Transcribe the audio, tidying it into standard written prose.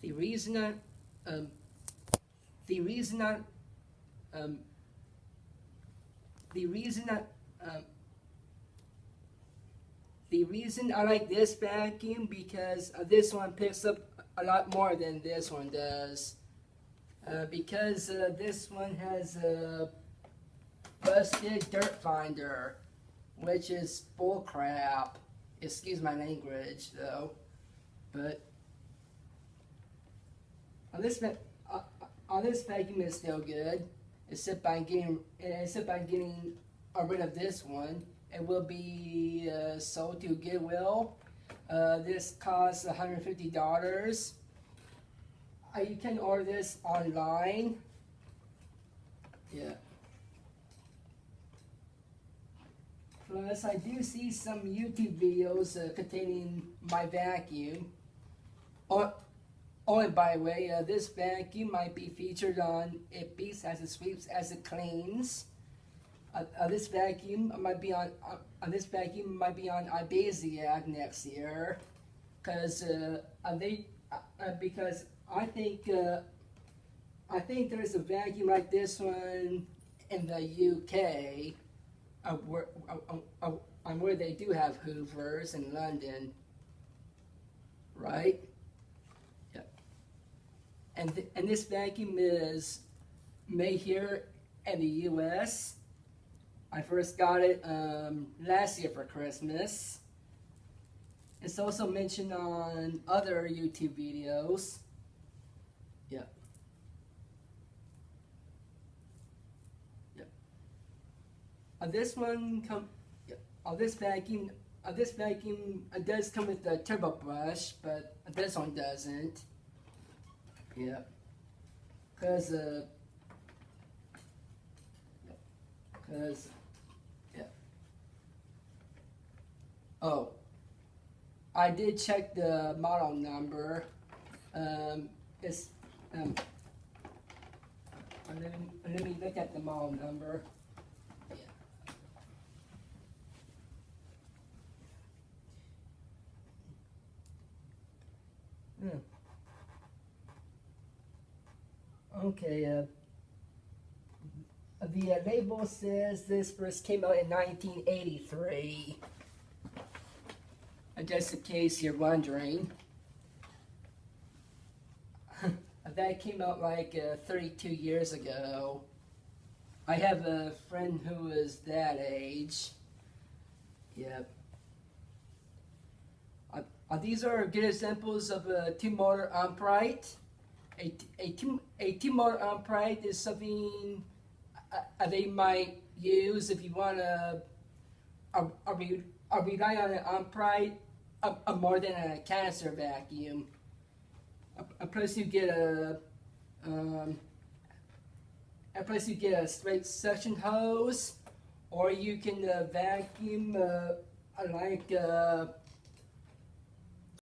the reason I, um, the reason I, um, the reason I, um, the reason I like this vacuum because this one picks up a lot more than this one does. Because this one has a busted dirt finder, which is bullcrap. Excuse my language, though. But on this vacuum is still good, except by getting rid of this one. It will be sold to Goodwill. This costs $150. You can order this online. Yeah. Plus, I do see some YouTube videos containing my vacuum. Oh, and by the way, this vacuum might be featured on It Beats as it sweeps as it cleans. This vacuum might be on Ibasiac next year, because because I think there's a vacuum like this one in the UK, where they do have Hoovers in London, right? Yeah. And this vacuum is made here in the U.S. I first got it last year for Christmas. It's also mentioned on other YouTube videos. Yeah. Yeah. This one come. Yeah. This vacuum does come with the turbo brush, but this one doesn't. Yeah. Cause yeah. Oh, I did check the model number. It's let me look at the model number. Yeah. Okay. The label says this first came out in 1983. Just in case you're wondering. That came out like 32 years ago. I have a friend who is that age. Yep. These are good examples of a two-motor upright. A two-motor upright is something they might use if you want to rely on an upright more than a canister vacuum. Plus you get a straight suction hose, or you can vacuum like